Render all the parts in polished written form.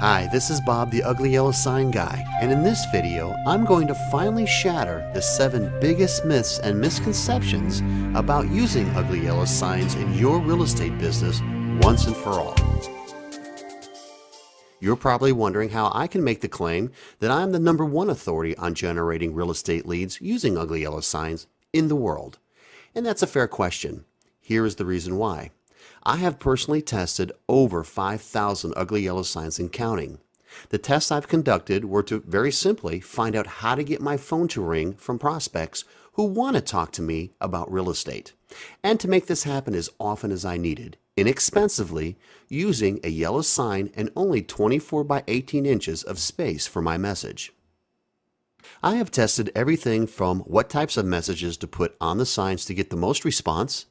Hi, this is Bob the Ugly Yellow Sign Guy, and in this video I'm going to finally shatter the 7 biggest myths and misconceptions about using ugly yellow signs in your real estate business once and for all. You're probably wondering how I can make the claim that I'm the #1 authority on generating real estate leads using ugly yellow signs in the world. And that's a fair question. Here is the reason why. I have personally tested over 5,000 ugly yellow signs and counting. The tests I've conducted were to very simply find out how to get my phone to ring from prospects who want to talk to me about real estate, and to make this happen as often as I needed, inexpensively, using a yellow sign and only 24 by 18 inches of space for my message. I have tested everything from what types of messages to put on the signs to get the most response,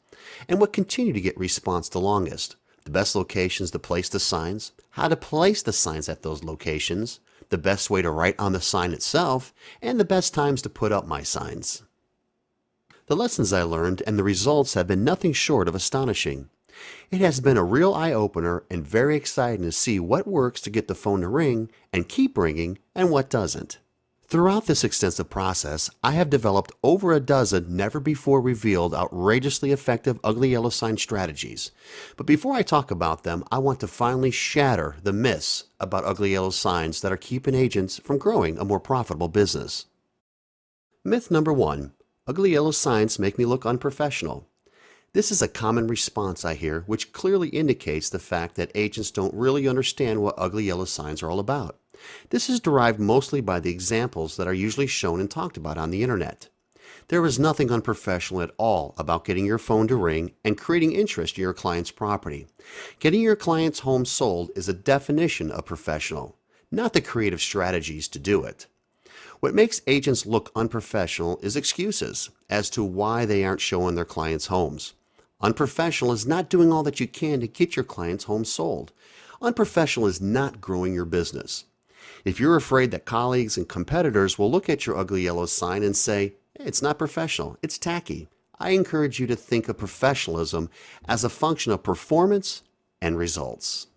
and what continue to get response the longest, the best locations to place the signs, how to place the signs at those locations, the best way to write on the sign itself, and the best times to put up my signs. The lessons I learned and the results have been nothing short of astonishing. It has been a real eye-opener and very exciting to see what works to get the phone to ring and keep ringing and what doesn't. Throughout this extensive process, I have developed over a dozen never-before-revealed outrageously effective ugly yellow sign strategies. But before I talk about them, I want to finally shatter the myths about ugly yellow signs that are keeping agents from growing a more profitable business. Myth number 1. Ugly yellow signs make me look unprofessional. This is a common response I hear, which clearly indicates the fact that agents don't really understand what ugly yellow signs are all about. This is derived mostly by the examples that are usually shown and talked about on the internet. There is nothing unprofessional at all about getting your phone to ring and creating interest in your client's property. Getting your client's home sold is a definition of professional, not the creative strategies to do it. What makes agents look unprofessional is excuses as to why they aren't showing their clients' homes. Unprofessional is not doing all that you can to get your client's home sold. Unprofessional is not growing your business. If you're afraid that colleagues and competitors will look at your ugly yellow sign and say, hey, it's not professional, it's tacky, I encourage you to think of professionalism as a function of performance and results.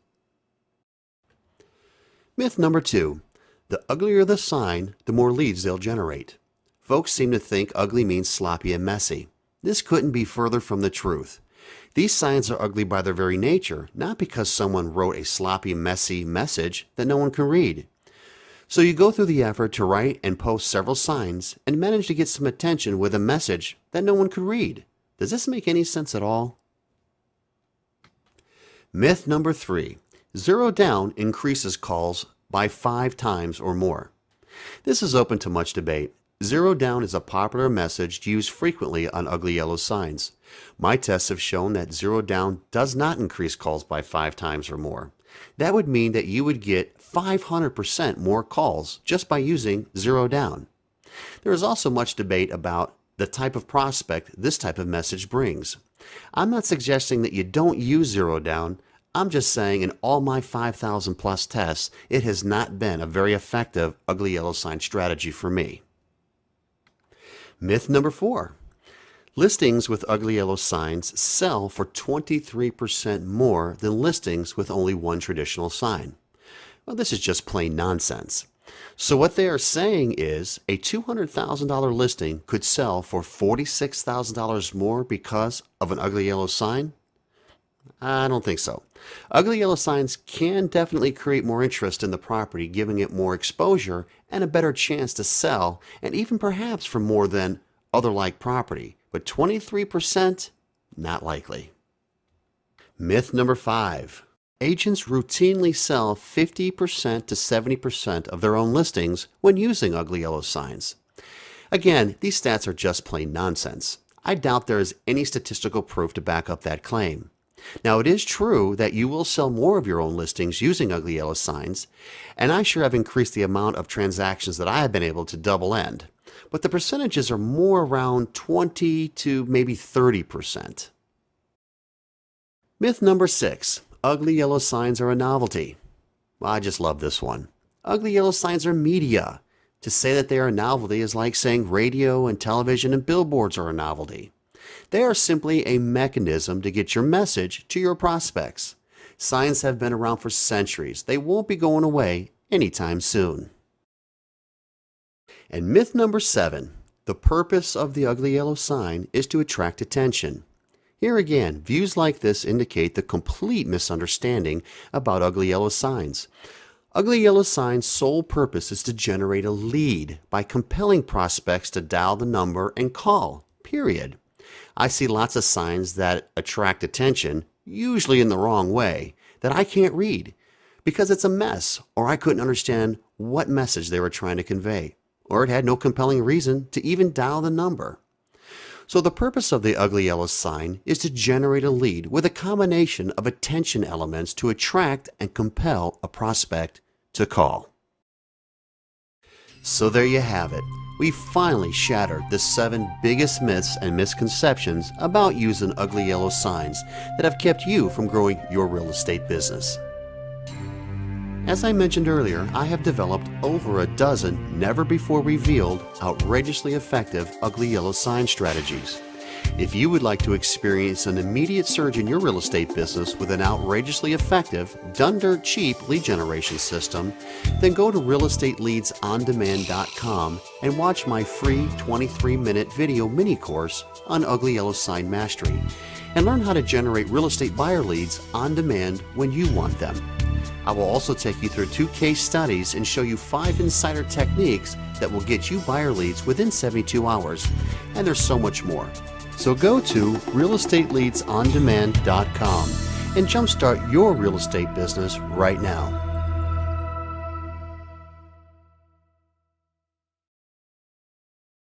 Myth number 2. The uglier the sign, the more leads they'll generate. Folks seem to think ugly means sloppy and messy. This couldn't be further from the truth. These signs are ugly by their very nature, not because someone wrote a sloppy, messy message that no one can read. So you go through the effort to write and post several signs and manage to get some attention with a message that no one could read. Does this make any sense at all? Myth number 3. Zero down increases calls by 5 times or more. This is open to much debate. Zero down is a popular message used frequently on ugly yellow signs. My tests have shown that zero down does not increase calls by 5 times or more. That would mean that you would get 500% more calls just by using zero down. There is also much debate about the type of prospect this type of message brings. I'm not suggesting that you don't use zero down. I'm just saying in all my 5,000 plus tests, it has not been a very effective ugly yellow sign strategy for me. Myth number 4. Listings with ugly yellow signs sell for 23% more than listings with only one traditional sign. Well, this is just plain nonsense. So what they are saying is a $200,000 listing could sell for $46,000 more because of an ugly yellow sign? I don't think so. Ugly yellow signs can definitely create more interest in the property, giving it more exposure and a better chance to sell, and even perhaps for more than other like property. But 23%? Not likely. Myth number 5. Agents routinely sell 50% to 70% of their own listings when using ugly yellow signs. Again, these stats are just plain nonsense. I doubt there is any statistical proof to back up that claim. Now, it is true that you will sell more of your own listings using ugly yellow signs, and I sure have increased the amount of transactions that I have been able to double end. But the percentages are more around 20 to maybe 30%. Myth number 6. Ugly yellow signs are a novelty. Well, I just love this one. Ugly yellow signs are media. To say that they are a novelty is like saying radio and television and billboards are a novelty. They are simply a mechanism to get your message to your prospects. Signs have been around for centuries. They won't be going away anytime soon. And myth number 7, the purpose of the ugly yellow sign is to attract attention. Here again, views like this indicate the complete misunderstanding about ugly yellow signs. Ugly yellow signs' sole purpose is to generate a lead by compelling prospects to dial the number and call, period. I see lots of signs that attract attention, usually in the wrong way, that I can't read because it's a mess, or I couldn't understand what message they were trying to convey, or it had no compelling reason to even dial the number. So the purpose of the ugly yellow sign is to generate a lead with a combination of attention elements to attract and compel a prospect to call. So there you have it. We finally shattered the 7 biggest myths and misconceptions about using ugly yellow signs that have kept you from growing your real estate business. As I mentioned earlier, I have developed over a dozen never-before-revealed, outrageously effective ugly yellow sign strategies. If you would like to experience an immediate surge in your real estate business with an outrageously effective, done-dirt cheap lead generation system, then go to realestateleadsondemand.com and watch my free 23-minute video mini-course on ugly yellow sign mastery and learn how to generate real estate buyer leads on demand when you want them. I will also take you through 2 case studies and show you 5 insider techniques that will get you buyer leads within 72 hours. And there's so much more. So go to realestateleadsondemand.com and jumpstart your real estate business right now.